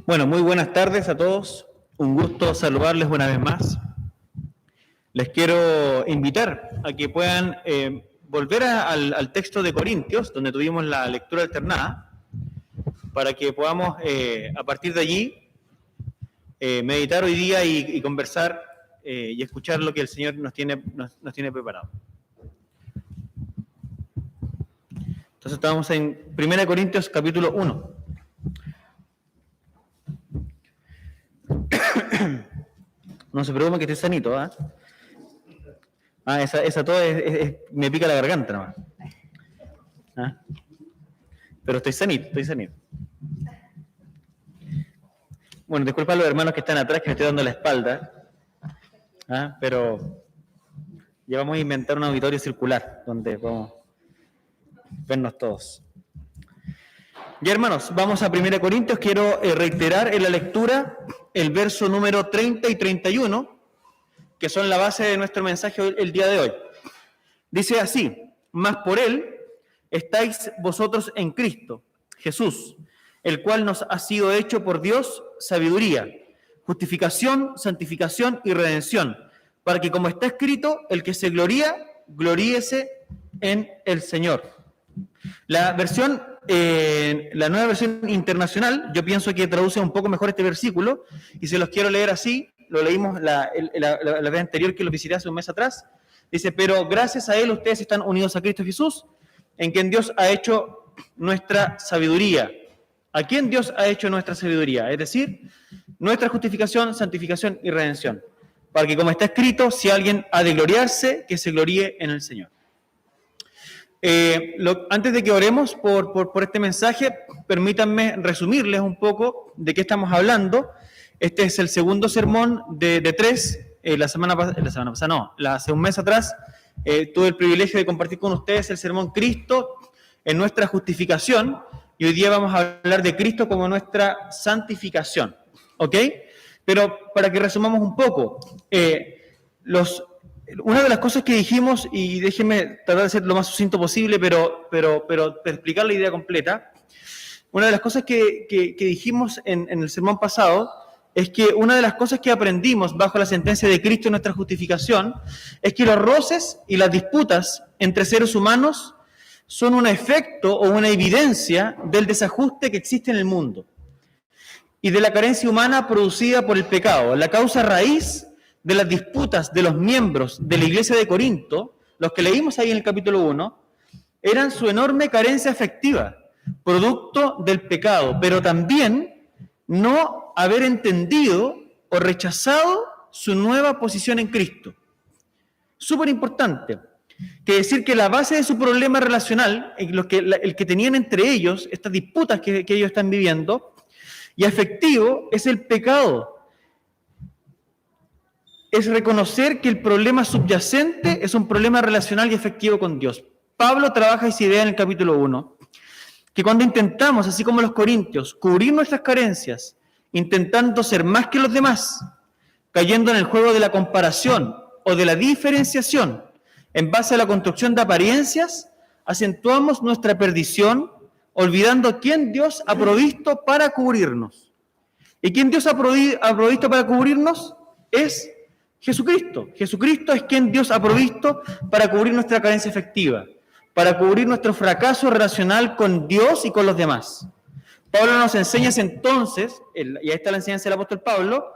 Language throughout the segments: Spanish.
Bueno, muy buenas tardes a todos. Un gusto saludarles una vez más. Les quiero invitar a que puedan volver al texto de Corintios, donde tuvimos la lectura alternada, para que podamos, a partir de allí, meditar hoy día y conversar y escuchar lo que el Señor nos tiene preparado. Entonces estamos en 1 Corintios capítulo 1. No se preocupen que estoy sanito, ¿eh? Esa tos me pica la garganta nomás. ¿Ah? Pero estoy sanito. Bueno, disculpa a los hermanos que están atrás, que me estoy dando la espalda. ¿Ah? Pero ya vamos a inventar un auditorio circular, donde podemos vernos todos. Ya, hermanos, vamos a 1 Corintios. Quiero reiterar en la lectura el verso número 30 y 31, que son la base de nuestro mensaje el día de hoy. Dice así: mas por Él estáis vosotros en Cristo Jesús, el cual nos ha sido hecho por Dios sabiduría, justificación, santificación y redención, para que, como está escrito, el que se gloría, gloríese en el Señor. La nueva versión internacional, yo pienso que traduce un poco mejor este versículo, y se los quiero leer así. Lo leímos la vez anterior, que lo visité hace un mes atrás. Dice: pero gracias a Él ustedes están unidos a Cristo Jesús, en quien Dios ha hecho nuestra sabiduría. ¿A quién Dios ha hecho nuestra sabiduría? Es decir, nuestra justificación, santificación y redención. Para que, como está escrito, si alguien ha de gloriarse, que se gloríe en el Señor. Antes de que oremos por este mensaje, permítanme resumirles un poco de qué estamos hablando. Este es el segundo sermón de tres. Hace un mes atrás tuve el privilegio de compartir con ustedes el sermón Cristo en nuestra justificación, y hoy día vamos a hablar de Cristo como nuestra santificación, ¿ok? Pero para que resumamos un poco, una de las cosas que dijimos, y déjenme tratar de ser lo más sucinto posible, pero para explicar la idea completa, una de las cosas que dijimos en el sermón pasado es que una de las cosas que aprendimos bajo la sentencia de Cristo en nuestra justificación es que los roces y las disputas entre seres humanos son un efecto o una evidencia del desajuste que existe en el mundo y de la carencia humana producida por el pecado. La causa raíz de las disputas de los miembros de la iglesia de Corinto, los que leímos ahí en el capítulo 1, eran su enorme carencia afectiva, producto del pecado, pero también no haber entendido o rechazado su nueva posición en Cristo. Súper importante, que decir que la base de su problema relacional, el que tenían entre ellos, estas disputas que ellos están viviendo, y afectivo, es el pecado. Es reconocer que el problema subyacente es un problema relacional y afectivo con Dios. Pablo trabaja esa idea en el capítulo 1, que cuando intentamos, así como los corintios, cubrir nuestras carencias, intentando ser más que los demás, cayendo en el juego de la comparación o de la diferenciación en base a la construcción de apariencias, acentuamos nuestra perdición, olvidando quién Dios ha provisto para cubrirnos. ¿Y quién Dios ha provisto para cubrirnos? Es Jesucristo. Jesucristo es quien Dios ha provisto para cubrir nuestra carencia afectiva, para cubrir nuestro fracaso relacional con Dios y con los demás. Pablo nos enseña entonces, y ahí está la enseñanza del apóstol Pablo,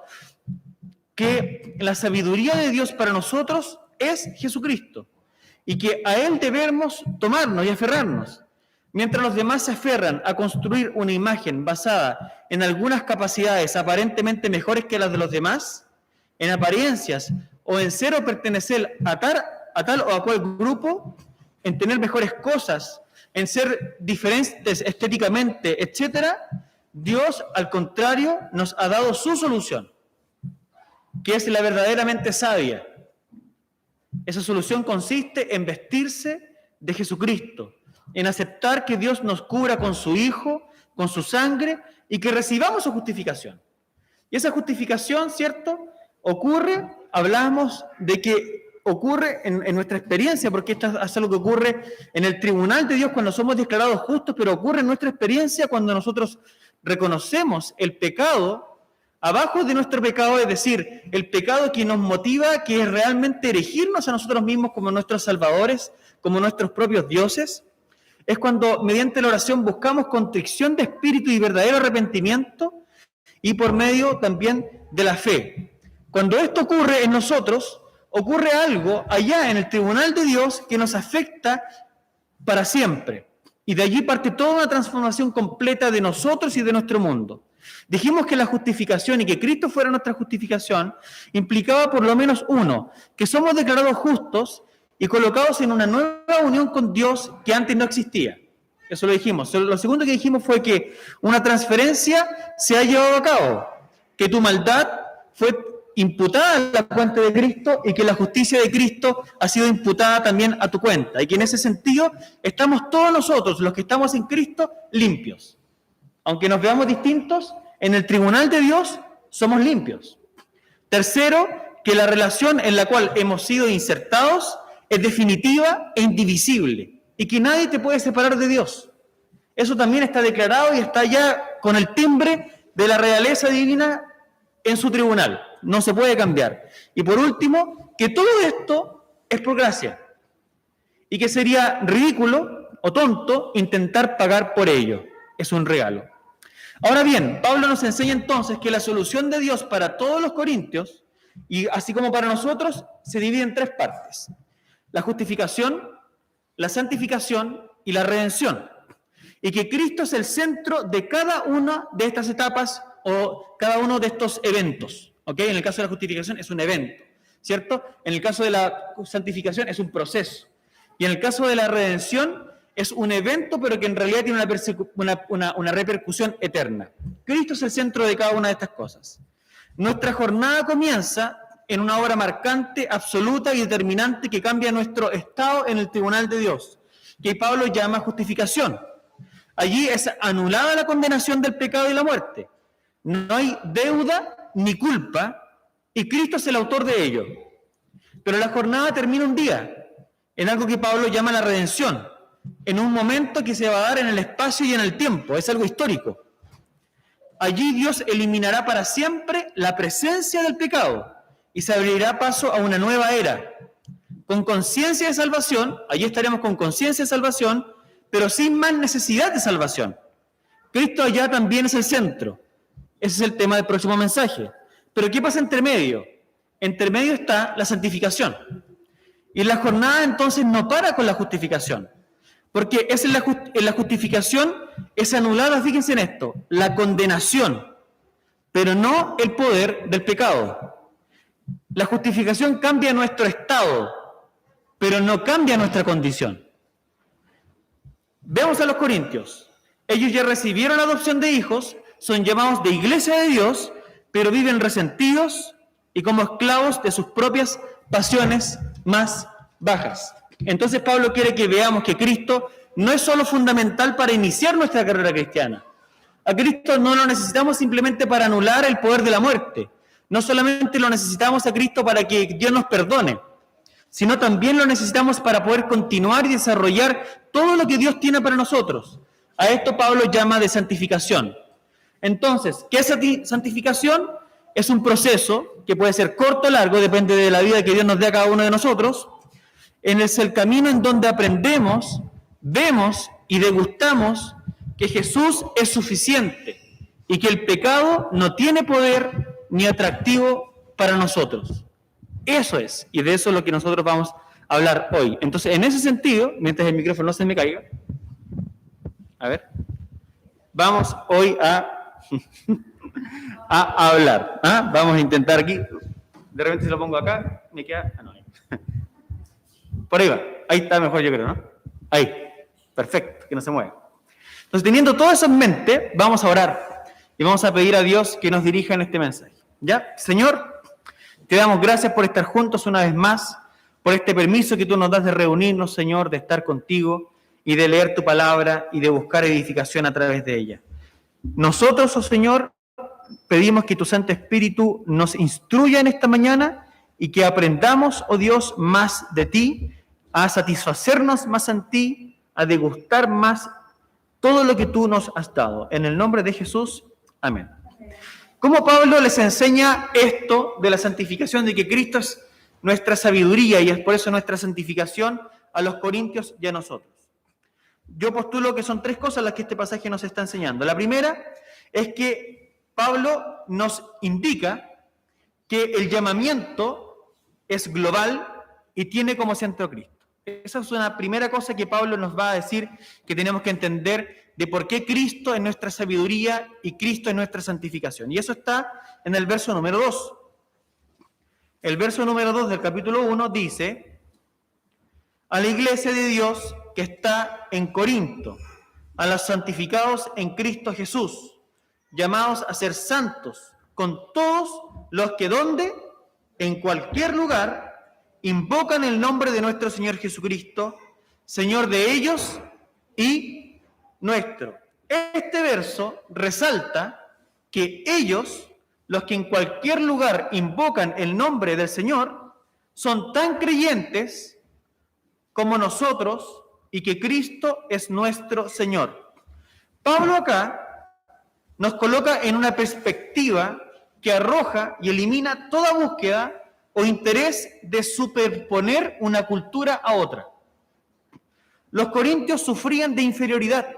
que la sabiduría de Dios para nosotros es Jesucristo, y que a Él debemos tomarnos y aferrarnos. Mientras los demás se aferran a construir una imagen basada en algunas capacidades aparentemente mejores que las de los demás, en apariencias, o en ser o pertenecer a tal o a cual grupo, en tener mejores cosas, en ser diferentes estéticamente, etc., Dios, al contrario, nos ha dado su solución, que es la verdaderamente sabia. Esa solución consiste en vestirse de Jesucristo, en aceptar que Dios nos cubra con su Hijo, con su sangre, y que recibamos su justificación. Y esa justificación, ¿cierto?, ocurre, hablamos de que ocurre en nuestra experiencia, porque esto es algo que ocurre en el tribunal de Dios cuando somos declarados justos, pero ocurre en nuestra experiencia cuando nosotros reconocemos el pecado abajo de nuestro pecado, es decir, el pecado que nos motiva, que es realmente erigirnos a nosotros mismos como nuestros salvadores, como nuestros propios dioses. Es cuando mediante la oración buscamos contrición de espíritu y verdadero arrepentimiento, y por medio también de la fe. Cuando esto ocurre en nosotros, ocurre algo allá en el tribunal de Dios que nos afecta para siempre. Y de allí parte toda una transformación completa de nosotros y de nuestro mundo. Dijimos que la justificación y que Cristo fuera nuestra justificación implicaba por lo menos uno, que somos declarados justos y colocados en una nueva unión con Dios que antes no existía. Eso lo dijimos. Lo segundo que dijimos fue que una transferencia se ha llevado a cabo, que tu maldad fue imputada a la cuenta de Cristo y que la justicia de Cristo ha sido imputada también a tu cuenta. Y que en ese sentido estamos todos nosotros, los que estamos en Cristo, limpios. Aunque nos veamos distintos, en el tribunal de Dios somos limpios. Tercero, que la relación en la cual hemos sido insertados es definitiva e indivisible y que nadie te puede separar de Dios. Eso también está declarado y está ya con el timbre de la realeza divina en su tribunal. No se puede cambiar. Y por último, que todo esto es por gracia y que sería ridículo o tonto intentar pagar por ello. Es un regalo. Ahora bien, Pablo nos enseña entonces que la solución de Dios para todos los corintios, y así como para nosotros, se divide en tres partes: la justificación, la santificación y la redención. Y que Cristo es el centro de cada una de estas etapas o cada uno de estos eventos. ¿Okay? En el caso de la justificación es un evento, ¿cierto? En el caso de la santificación es un proceso. Y en el caso de la redención es un evento, pero que en realidad tiene una repercusión eterna. Cristo es el centro de cada una de estas cosas. Nuestra jornada comienza en una obra marcante, absoluta y determinante que cambia nuestro estado en el tribunal de Dios, que Pablo llama justificación. Allí es anulada la condenación del pecado y la muerte. No hay deuda ni culpa y Cristo es el autor de ello. Pero la jornada termina un día, en algo que Pablo llama la redención, en un momento que se va a dar en el espacio y en el tiempo, es algo histórico. Allí Dios eliminará para siempre la presencia del pecado y se abrirá paso a una nueva era. Con conciencia de salvación, allí estaremos con conciencia de salvación, pero sin más necesidad de salvación. Cristo allá también es el centro. Ese es el tema del próximo mensaje. Pero ¿qué pasa entre medio? Entre medio está la santificación. Y la jornada entonces no para con la justificación. Porque es en la justificación es anulada, fíjense en esto, la condenación, pero no el poder del pecado. La justificación cambia nuestro estado, pero no cambia nuestra condición. Veamos a los corintios. Ellos ya recibieron la adopción de hijos, son llamados de iglesia de Dios, pero viven resentidos y como esclavos de sus propias pasiones más bajas. Entonces Pablo quiere que veamos que Cristo no es solo fundamental para iniciar nuestra carrera cristiana. A Cristo no lo necesitamos simplemente para anular el poder de la muerte. No solamente lo necesitamos a Cristo para que Dios nos perdone, sino también lo necesitamos para poder continuar y desarrollar todo lo que Dios tiene para nosotros. A esto Pablo llama de santificación. Entonces, ¿qué es santificación? Es un proceso que puede ser corto o largo, depende de la vida que Dios nos dé a cada uno de nosotros. Es el camino en donde aprendemos, vemos y degustamos que Jesús es suficiente y que el pecado no tiene poder ni atractivo para nosotros. Eso es, y de eso es lo que nosotros vamos a hablar hoy. Entonces, en ese sentido, mientras el micrófono no se me caiga, a ver, vamos hoy a hablar. Vamos a intentar aquí, de repente si lo pongo acá, me queda... no, por ahí va, ahí está mejor yo creo, ¿no? Ahí, perfecto, que no se mueva. Entonces, teniendo todo eso en mente, vamos a orar y vamos a pedir a Dios que nos dirija en este mensaje. ¿Ya? Señor, te damos gracias por estar juntos una vez más, por este permiso que tú nos das de reunirnos, Señor, de estar contigo y de leer tu palabra y de buscar edificación a través de ella. Nosotros, oh Señor, pedimos que tu Santo Espíritu nos instruya en esta mañana y que aprendamos, oh Dios, más de ti, a satisfacernos más en ti, a degustar más todo lo que tú nos has dado. En el nombre de Jesús, amén. ¿Cómo Pablo les enseña esto de la santificación, de que Cristo es nuestra sabiduría y es por eso nuestra santificación a los corintios y a nosotros? Yo postulo que son tres cosas las que este pasaje nos está enseñando. La primera es que Pablo nos indica que el llamamiento es global y tiene como centro a Cristo. Esa es una primera cosa que Pablo nos va a decir que tenemos que entender de por qué Cristo es nuestra sabiduría y Cristo es nuestra santificación. Y eso está en el verso número 2. El verso número 2 del capítulo 1 dice: a la iglesia de Dios que está en Corinto, a los santificados en Cristo Jesús, llamados a ser santos, con todos los que donde, en cualquier lugar, invocan el nombre de nuestro Señor Jesucristo, Señor de ellos y nuestro. Este verso resalta que ellos, los que en cualquier lugar invocan el nombre del Señor, son tan creyentes como nosotros y que Cristo es nuestro Señor. Pablo acá nos coloca en una perspectiva que arroja y elimina toda búsqueda o interés de superponer una cultura a otra. Los corintios sufrían de inferioridad.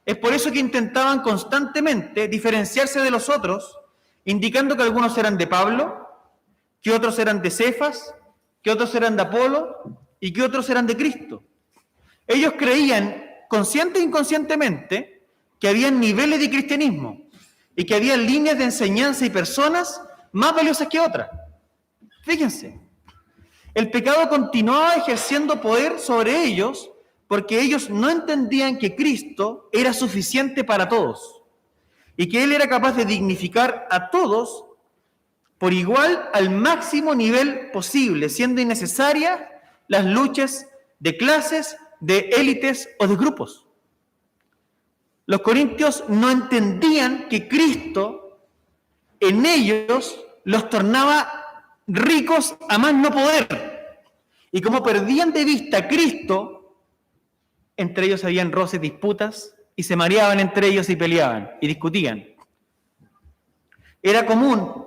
Es por eso que intentaban constantemente diferenciarse de los otros, indicando que algunos eran de Pablo, que otros eran de Cefas, que otros eran de Apolo y que otros eran de Cristo. Ellos creían, consciente e inconscientemente, que había niveles de cristianismo y que había líneas de enseñanza y personas más valiosas que otras. Fíjense, el pecado continuaba ejerciendo poder sobre ellos porque ellos no entendían que Cristo era suficiente para todos y que Él era capaz de dignificar a todos por igual al máximo nivel posible, siendo innecesarias las luchas de clases, de élites o de grupos. Los corintios no entendían que Cristo en ellos los tornaba ricos a más no poder. Y como perdían de vista a Cristo, entre ellos habían roces, disputas, y se mareaban entre ellos y peleaban y discutían. Era común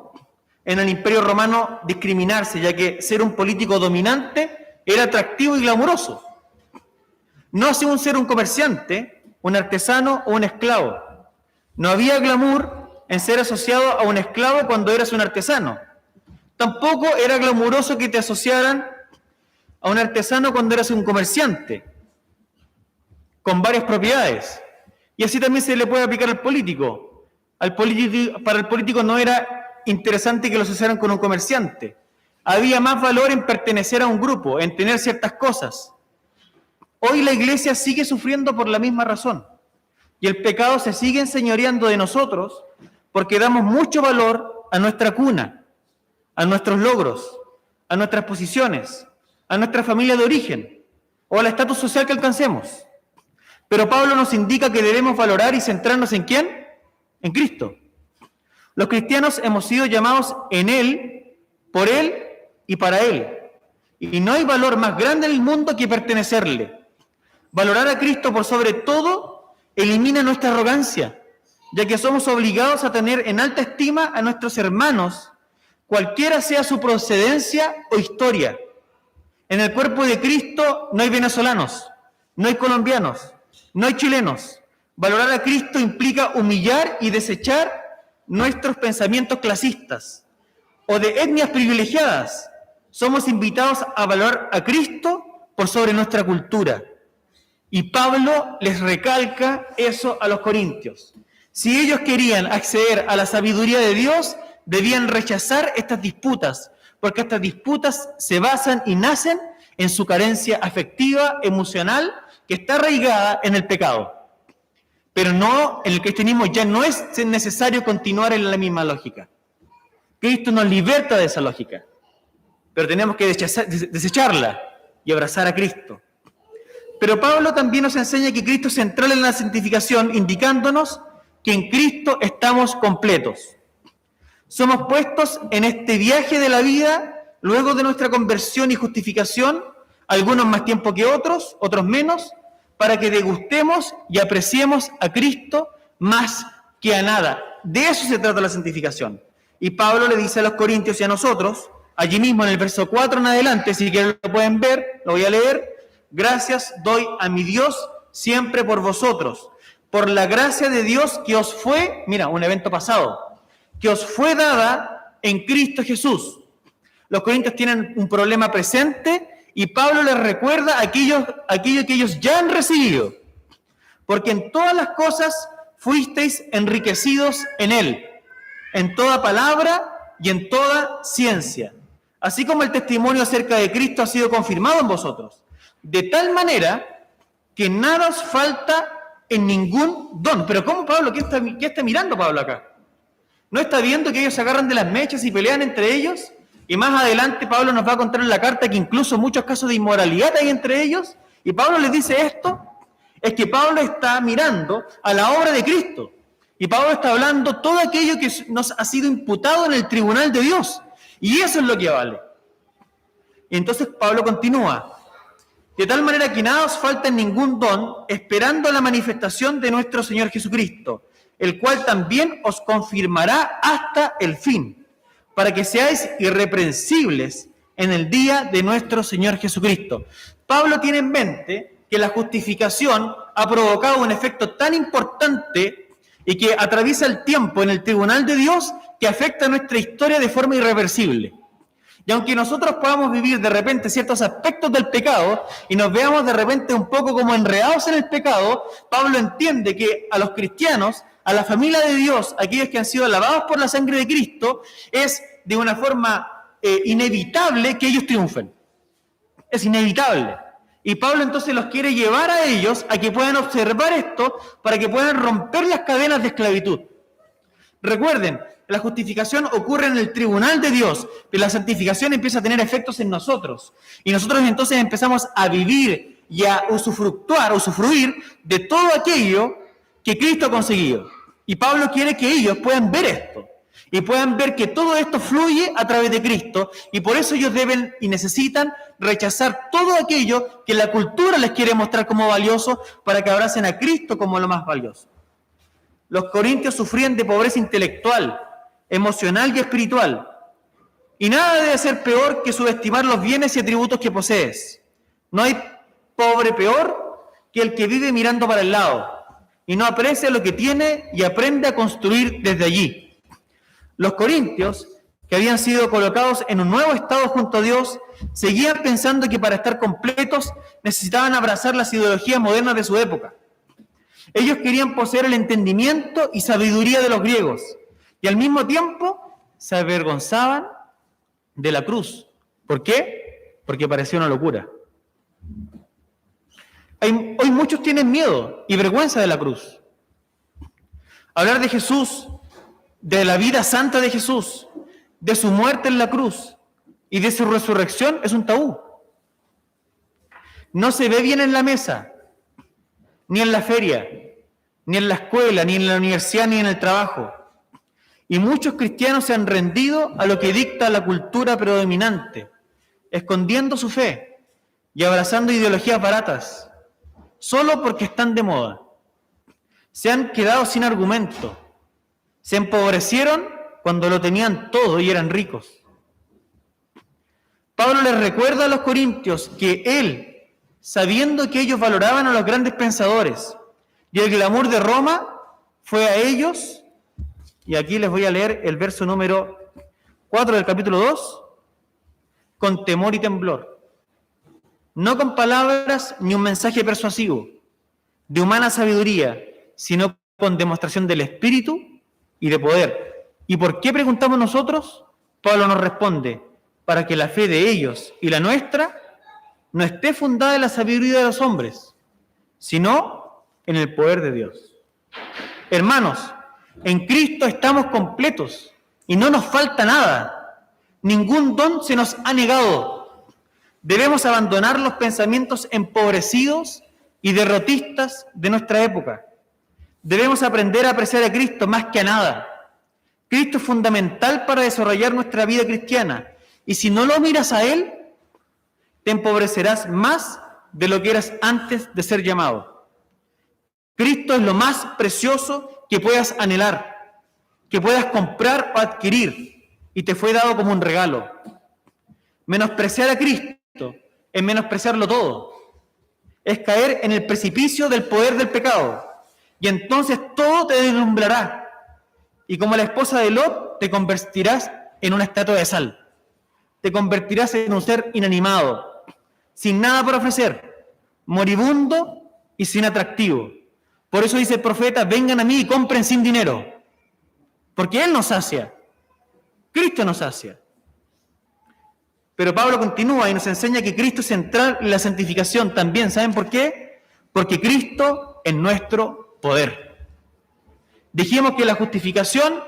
en el Imperio Romano discriminarse, ya que ser un político dominante era atractivo y glamuroso. No así ser un comerciante, un artesano o un esclavo. No había glamour en ser asociado a un esclavo cuando eras un artesano. Tampoco era glamuroso que te asociaran a un artesano cuando eras un comerciante, con varias propiedades. Y así también se le puede aplicar al político. Para el político no era interesante que lo asociaran con un comerciante. Había más valor en pertenecer a un grupo, en tener ciertas cosas. Hoy la iglesia sigue sufriendo por la misma razón. Y el pecado se sigue enseñoreando de nosotros porque damos mucho valor a nuestra cuna, a nuestros logros, a nuestras posiciones, a nuestra familia de origen o al estatus social que alcancemos. Pero Pablo nos indica que debemos valorar y centrarnos ¿en quién? En Cristo. Los cristianos hemos sido llamados en Él, por Él y para Él. Y no hay valor más grande en el mundo que pertenecerle. Valorar a Cristo por sobre todo elimina nuestra arrogancia, ya que somos obligados a tener en alta estima a nuestros hermanos, cualquiera sea su procedencia o historia. En el cuerpo de Cristo no hay venezolanos, no hay colombianos, no hay chilenos. Valorar a Cristo implica humillar y desechar nuestros pensamientos clasistas o de etnias privilegiadas. Somos invitados a valorar a Cristo por sobre nuestra cultura. Y Pablo les recalca eso a los corintios. Si ellos querían acceder a la sabiduría de Dios, debían rechazar estas disputas, porque estas disputas se basan y nacen en su carencia afectiva, emocional, que está arraigada en el pecado. Pero no, en el cristianismo ya no es necesario continuar en la misma lógica. Cristo nos liberta de esa lógica, pero tenemos que desecharla y abrazar a Cristo. Pero Pablo también nos enseña que Cristo es central en la santificación, indicándonos que en Cristo estamos completos. Somos puestos en este viaje de la vida luego de nuestra conversión y justificación, algunos más tiempo que otros, otros menos, para que degustemos y apreciemos a Cristo más que a nada. De eso se trata la santificación. Y Pablo le dice a los corintios y a nosotros, allí mismo en el verso 4 en adelante, si quieren lo pueden ver, lo voy a leer: gracias doy a mi Dios siempre por vosotros, por la gracia de Dios que os fue, mira, un evento pasado, que os fue dada en Cristo Jesús. Los corintios tienen un problema presente y Pablo les recuerda aquello que ellos ya han recibido. Porque en todas las cosas fuisteis enriquecidos en Él, en toda palabra y en toda ciencia, así como el testimonio acerca de Cristo ha sido confirmado en vosotros, de tal manera que nada os falta en ningún don. Pero ¿cómo, Pablo? ¿Qué está mirando Pablo acá? ¿No está viendo que ellos se agarran de las mechas y pelean entre ellos? Y más adelante Pablo nos va a contar en la carta que incluso muchos casos de inmoralidad hay entre ellos. Y Pablo les dice esto. Es que Pablo está mirando a la obra de Cristo. Y Pablo está hablando todo aquello que nos ha sido imputado en el tribunal de Dios. Y eso es lo que vale. Y entonces Pablo continúa: de tal manera que nada os falta en ningún don, esperando la manifestación de nuestro Señor Jesucristo, el cual también os confirmará hasta el fin, para que seáis irreprensibles en el día de nuestro Señor Jesucristo. Pablo tiene en mente que la justificación ha provocado un efecto tan importante y que atraviesa el tiempo en el tribunal de Dios que afecta nuestra historia de forma irreversible. Y aunque nosotros podamos vivir de repente ciertos aspectos del pecado y nos veamos de repente un poco como enredados en el pecado, Pablo entiende que a los cristianos, a la familia de Dios, aquellos que han sido lavados por la sangre de Cristo, es de una forma inevitable que ellos triunfen. Es inevitable. Y Pablo entonces los quiere llevar a ellos a que puedan observar esto para que puedan romper las cadenas de esclavitud. Recuerden, la justificación ocurre en el tribunal de Dios, pero la santificación empieza a tener efectos en nosotros. Y nosotros entonces empezamos a vivir y a usufruir de todo aquello que Cristo ha conseguido. Y Pablo quiere que ellos puedan ver esto. Y puedan ver que todo esto fluye a través de Cristo. Y por eso ellos deben y necesitan rechazar todo aquello que la cultura les quiere mostrar como valioso para que abracen a Cristo como lo más valioso. Los corintios sufrían de pobreza intelectual, emocional y espiritual. Y nada debe ser peor que subestimar los bienes y atributos que posees. No hay pobre peor que el que vive mirando para el lado y no aprecia lo que tiene y aprende a construir desde allí. Los corintios, que habían sido colocados en un nuevo estado junto a Dios, seguían pensando que para estar completos necesitaban abrazar las ideologías modernas de su época. Ellos querían poseer el entendimiento y sabiduría de los griegos y al mismo tiempo se avergonzaban de la cruz. ¿Por qué? Porque parecía una locura. Hoy muchos tienen miedo y vergüenza de la cruz. Hablar de Jesús, de la vida santa de Jesús, de su muerte en la cruz y de su resurrección es un tabú. No se ve bien en la mesa, ni en la feria, ni en la escuela, ni en la universidad, ni en el trabajo. Y muchos cristianos se han rendido a lo que dicta la cultura predominante, escondiendo su fe y abrazando ideologías baratas, solo porque están de moda. Se han quedado sin argumento. Se empobrecieron cuando lo tenían todo y eran ricos. Pablo les recuerda a los corintios que él, sabiendo que ellos valoraban a los grandes pensadores y el glamour de Roma, fue a ellos, y aquí les voy a leer el verso número 4 del capítulo 2, con temor y temblor, no con palabras ni un mensaje persuasivo, de humana sabiduría, sino con demostración del Espíritu y de poder. ¿Y por qué preguntamos nosotros? Pablo nos responde: para que la fe de ellos y la nuestra no esté fundada en la sabiduría de los hombres, sino en el poder de Dios. Hermanos, en Cristo estamos completos y no nos falta nada. Ningún don se nos ha negado. Debemos abandonar los pensamientos empobrecidos y derrotistas de nuestra época. Debemos aprender a apreciar a Cristo más que a nada. Cristo es fundamental para desarrollar nuestra vida cristiana Y si no lo miras a Él, te empobrecerás más de lo que eras antes de ser llamado. Cristo es lo más precioso que puedas anhelar, que puedas comprar o adquirir, y te fue dado como un regalo. Menospreciar a Cristo es menospreciarlo todo. Es caer en el precipicio del poder del pecado. Y entonces todo te deslumbrará. Y como la esposa de Lot, te convertirás en una estatua de sal. Te convertirás en un ser inanimado, sin nada por ofrecer, moribundo y sin atractivo. Por eso dice el profeta, vengan a mí y compren sin dinero. Porque Él nos sacia. Cristo nos sacia. Pero Pablo continúa y nos enseña que Cristo es central en la santificación también. ¿Saben por qué? Porque Cristo es nuestro poder. Dijimos que la justificación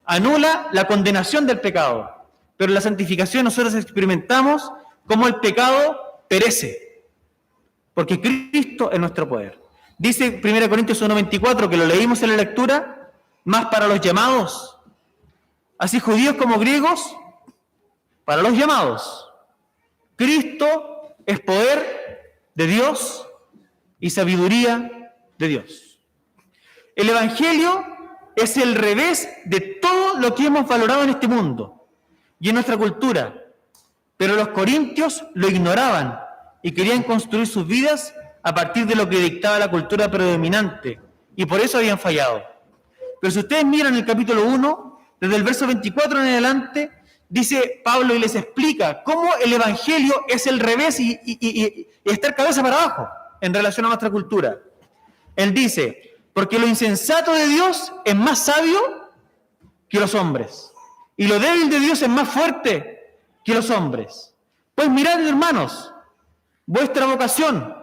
anula la condenación del pecado, pero en la santificación nosotros experimentamos cómo el pecado perece, porque Cristo es nuestro poder. Dice 1 Corintios 1:24, que lo leímos en la lectura, más para los llamados, así judíos como griegos, para los llamados. Cristo es poder de Dios y sabiduría de Dios. El Evangelio es el revés de todo lo que hemos valorado en este mundo y en nuestra cultura. Pero los corintios lo ignoraban y querían construir sus vidas a partir de lo que dictaba la cultura predominante, y por eso habían fallado. Pero si ustedes miran el capítulo 1, desde el verso 24 en adelante, dice Pablo y les explica cómo el Evangelio es el revés y estar cabeza para abajo en relación a nuestra cultura. Él dice, porque lo insensato de Dios es más sabio que los hombres, y lo débil de Dios es más fuerte que los hombres. Pues mirad, hermanos, vuestra vocación,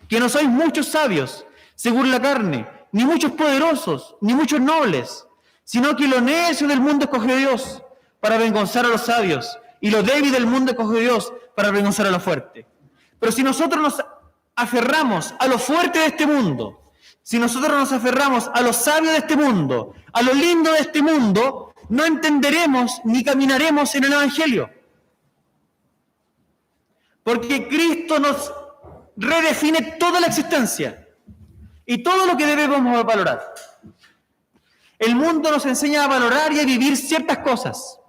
que no sois muchos sabios, según la carne, ni muchos poderosos, ni muchos nobles, sino que lo necio del mundo escogió Dios para avergonzar a los sabios, y lo débil del mundo escogió Dios para avergonzar a lo fuerte. Pero si nosotros nos aferramos a lo fuerte de este mundo, si nosotros nos aferramos a lo sabio de este mundo, a lo lindo de este mundo, no entenderemos ni caminaremos en el Evangelio. Porque Cristo nos redefine toda la existencia y todo lo que debemos valorar. El mundo nos enseña a valorar y a vivir ciertas cosas,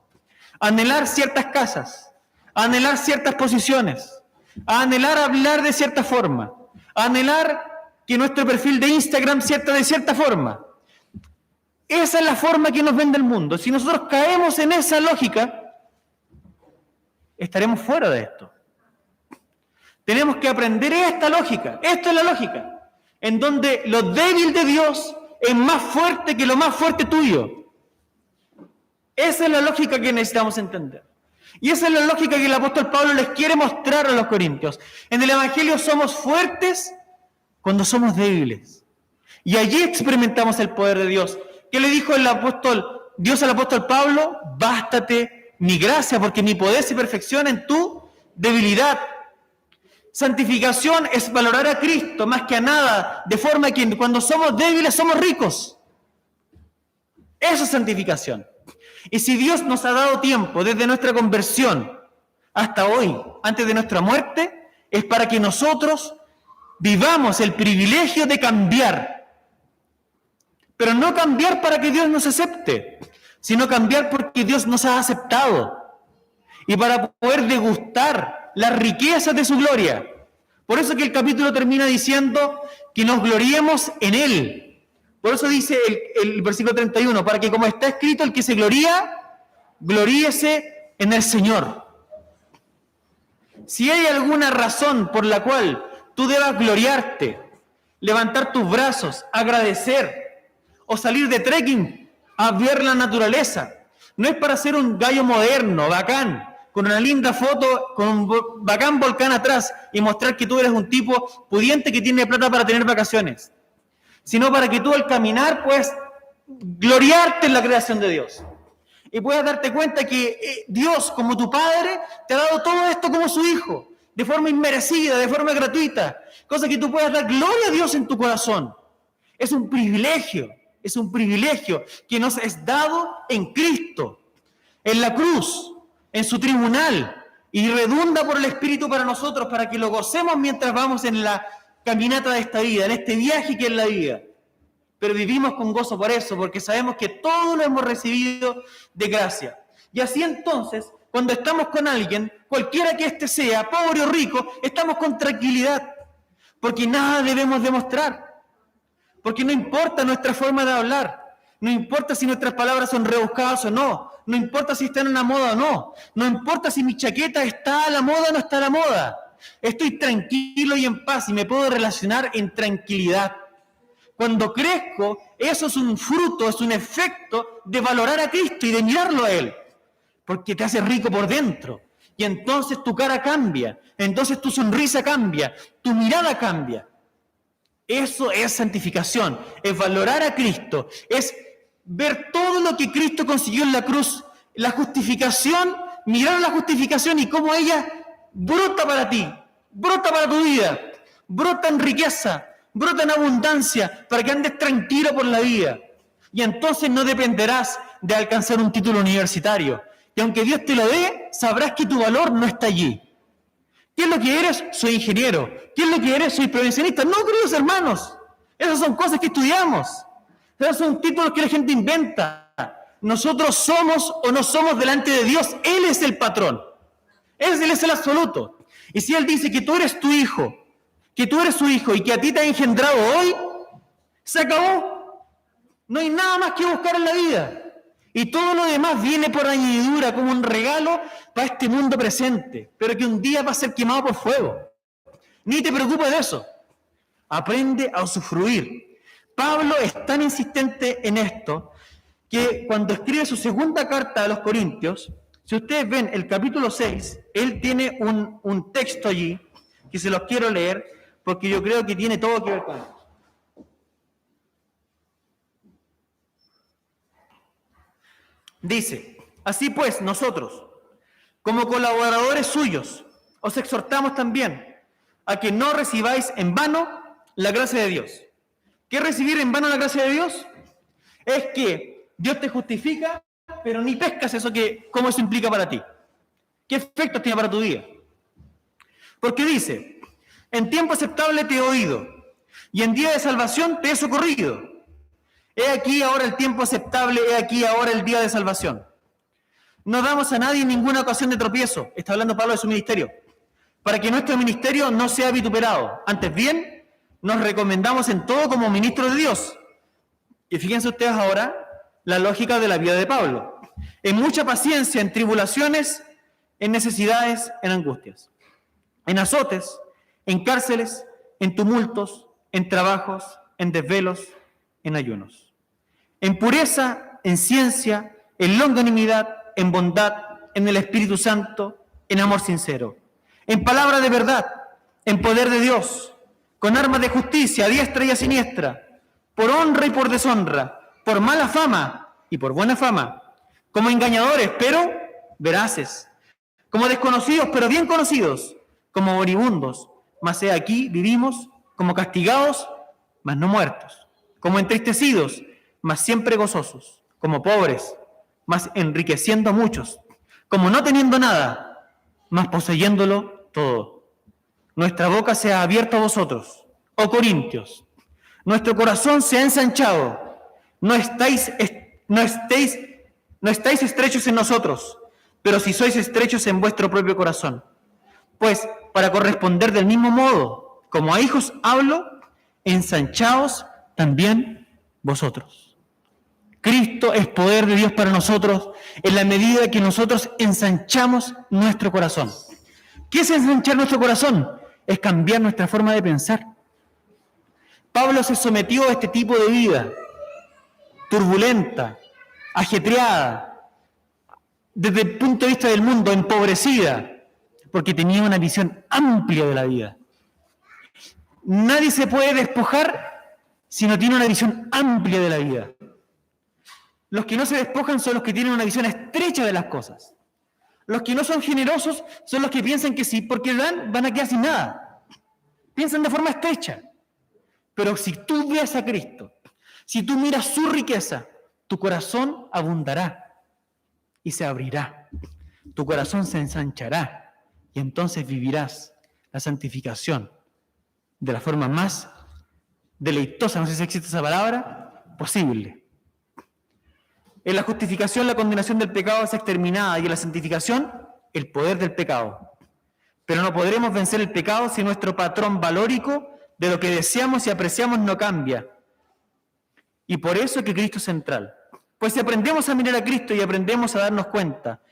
a anhelar ciertas casas, a anhelar ciertas posiciones, a anhelar hablar de cierta forma, a anhelar que nuestro perfil de Instagram sea de cierta forma. Esa es la forma que nos vende el mundo. Si nosotros caemos en esa lógica, estaremos fuera de esto. Tenemos que aprender esta lógica. Esta es la lógica, en donde lo débil de Dios es más fuerte que lo más fuerte tuyo. Esa es la lógica que necesitamos entender. Y esa es la lógica que el apóstol Pablo les quiere mostrar a los corintios. En el Evangelio somos fuertes cuando somos débiles. Y allí experimentamos el poder de Dios. ¿Qué le dijo Dios al apóstol Pablo? Bástate mi gracia, porque mi poder se perfecciona en tu debilidad. Santificación es valorar a Cristo más que a nada, de forma que cuando somos débiles somos ricos. Eso es santificación. Y si Dios nos ha dado tiempo desde nuestra conversión hasta hoy, antes de nuestra muerte, es para que nosotros vivamos el privilegio de cambiar. Pero no cambiar para que Dios nos acepte, sino cambiar porque Dios nos ha aceptado. Y para poder degustar las riquezas de su gloria. Por eso que el capítulo termina diciendo que nos gloriemos en Él. Por eso dice el versículo 31, para que como está escrito, el que se gloría, gloríese en el Señor. Si hay alguna razón por la cual tú debas gloriarte, levantar tus brazos, agradecer, o salir de trekking a ver la naturaleza, no es para ser un gallo moderno, bacán, con una linda foto, con un bacán volcán atrás y mostrar que tú eres un tipo pudiente que tiene plata para tener vacaciones, sino para que tú al caminar puedas gloriarte en la creación de Dios y puedas darte cuenta que Dios, como tu Padre, te ha dado todo esto como su Hijo, de forma inmerecida, de forma gratuita, cosa que tú puedas dar gloria a Dios en tu corazón. Es un privilegio que nos es dado en Cristo, en la cruz. en su tribunal y redunda por el Espíritu para nosotros, para que lo gocemos mientras vamos en la caminata de esta vida, en este viaje que es la vida. Pero vivimos con gozo por eso, porque sabemos que todo lo hemos recibido de gracia. Y así entonces, cuando estamos con alguien, cualquiera que éste sea, pobre o rico, estamos con tranquilidad, porque nada debemos demostrar, porque no importa nuestra forma de hablar, no importa si nuestras palabras son rebuscadas o no, no importa si está en una moda o no, no importa si mi chaqueta está a la moda o no está a la moda. Estoy tranquilo y en paz y me puedo relacionar en tranquilidad. Cuando crezco, eso es un fruto, es un efecto de valorar a Cristo y de mirarlo a Él, porque te hace rico por dentro. Y entonces tu cara cambia, entonces tu sonrisa cambia, tu mirada cambia. Eso es santificación, es valorar a Cristo, es ver todo lo que Cristo consiguió en la cruz, la justificación, mirar la justificación y cómo ella brota para ti, brota para tu vida, brota en riqueza, brota en abundancia, para que andes tranquilo por la vida. Y entonces no dependerás de alcanzar un título universitario. Y aunque Dios te lo dé, sabrás que tu valor no está allí. ¿Qué es lo que eres? Soy ingeniero. ¿Qué es lo que eres? Soy prevencionista. No, queridos hermanos. Esas son cosas que estudiamos. Esos son títulos que la gente inventa. Nosotros somos o no somos delante de Dios. Él es el patrón. Él es el absoluto. Y si Él dice que tú eres tu hijo, que tú eres su hijo y que a ti te ha engendrado hoy, se acabó. No hay nada más que buscar en la vida. Y todo lo demás viene por añadidura como un regalo para este mundo presente, pero que un día va a ser quemado por fuego. Ni te preocupes de eso. Aprende a usufruir. Pablo es tan insistente en esto que cuando escribe su segunda carta a los Corintios, si ustedes ven el capítulo 6, él tiene un texto allí que se los quiero leer porque yo creo que tiene todo que ver con esto. Dice, así pues nosotros, como colaboradores suyos, os exhortamos también a que no recibáis en vano la gracia de Dios. ¿Qué es recibir en vano la gracia de Dios? Es que Dios te justifica, pero ni pescas eso cómo eso implica para ti. ¿Qué efectos tiene para tu vida? Porque dice, en tiempo aceptable te he oído, y en día de salvación te he socorrido. He aquí ahora el tiempo aceptable, he aquí ahora el día de salvación. No damos a nadie ninguna ocasión de tropiezo, está hablando Pablo de su ministerio, para que nuestro ministerio no sea vituperado. Antes bien, nos recomendamos en todo como ministros de Dios. Y fíjense ustedes ahora la lógica de la vida de Pablo. En mucha paciencia, en tribulaciones, en necesidades, en angustias, en azotes, en cárceles, en tumultos, en trabajos, en desvelos, en ayunos, en pureza, en ciencia, en longanimidad, en bondad, en el Espíritu Santo, en amor sincero, en palabra de verdad, en poder de Dios, con armas de justicia a diestra y a siniestra, por honra y por deshonra, por mala fama y por buena fama, como engañadores, pero veraces, como desconocidos, pero bien conocidos, como moribundos, mas he aquí vivimos, como castigados, mas no muertos, como entristecidos, mas siempre gozosos, como pobres, mas enriqueciendo a muchos, como no teniendo nada, mas poseyéndolo todo. Nuestra boca se ha abierto a vosotros, oh Corintios, nuestro corazón se ha ensanchado, no estáis estrechos en nosotros, pero si sois estrechos en vuestro propio corazón. Pues, para corresponder del mismo modo, como a hijos hablo, ensanchaos también vosotros. Cristo es poder de Dios para nosotros en la medida que nosotros ensanchamos nuestro corazón. ¿Qué es ensanchar nuestro corazón? Es cambiar nuestra forma de pensar. Pablo se sometió a este tipo de vida turbulenta, ajetreada, desde el punto de vista del mundo, empobrecida, porque tenía una visión amplia de la vida. Nadie se puede despojar si no tiene una visión amplia de la vida. Los que no se despojan son los que tienen una visión estrecha de las cosas. Los que no son generosos son los que piensan que sí, porque dan, van a quedar sin nada. Piensan de forma estrecha. Pero si tú ves a Cristo, si tú miras su riqueza, tu corazón abundará y se abrirá. tu corazón se ensanchará y entonces vivirás la santificación de la forma más deleitosa, no sé si existe esa palabra, posible. En la justificación, la condenación del pecado es exterminada y en la santificación, el poder del pecado. Pero no podremos vencer el pecado si nuestro patrón valórico de lo que deseamos y apreciamos no cambia. Y por eso es que Cristo es central. Pues si aprendemos a mirar a Cristo y aprendemos a darnos cuenta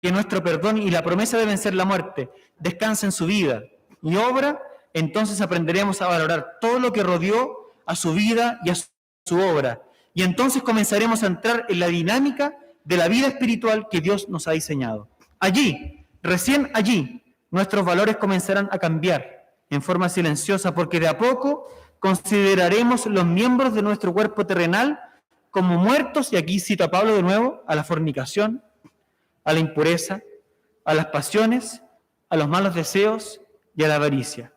que nuestro perdón y la promesa de vencer la muerte descansa en su vida y obra, entonces aprenderemos a valorar todo lo que rodeó a su vida y a su obra. Y entonces comenzaremos a entrar en la dinámica de la vida espiritual que Dios nos ha diseñado. Allí, recién allí, nuestros valores comenzarán a cambiar en forma silenciosa, porque de a poco consideraremos los miembros de nuestro cuerpo terrenal como muertos, y aquí cito a Pablo de nuevo, a la fornicación, a la impureza, a las pasiones, a los malos deseos y a la avaricia.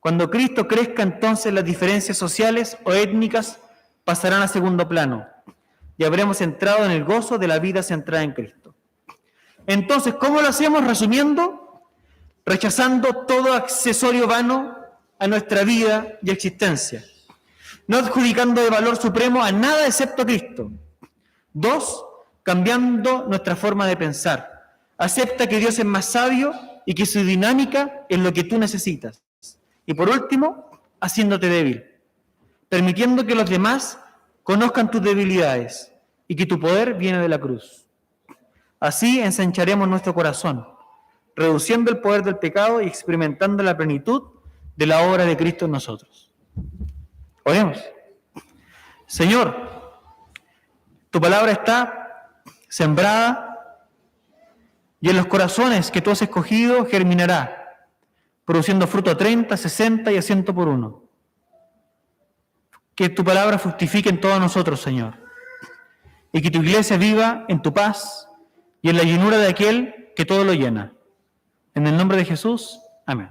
Cuando Cristo crezca, entonces las diferencias sociales o étnicas pasarán a segundo plano y habremos entrado en el gozo de la vida centrada en Cristo. Entonces, ¿cómo lo hacemos? Resumiendo, rechazando todo accesorio vano a nuestra vida y existencia, no adjudicando de valor supremo a nada excepto a Cristo. 2, cambiando nuestra forma de pensar. Acepta que Dios es más sabio y que su dinámica es lo que tú necesitas. Y por último, haciéndote débil, permitiendo que los demás conozcan tus debilidades y que tu poder viene de la cruz. Así ensancharemos nuestro corazón, reduciendo el poder del pecado y experimentando la plenitud de la obra de Cristo en nosotros. Oremos. Señor, tu palabra está sembrada y en los corazones que tú has escogido germinará, produciendo fruto a 30, 60 y a 100 por uno. Que tu palabra fructifique en todos nosotros, Señor, y que tu iglesia viva en tu paz y en la llenura de aquel que todo lo llena. En el nombre de Jesús, amén.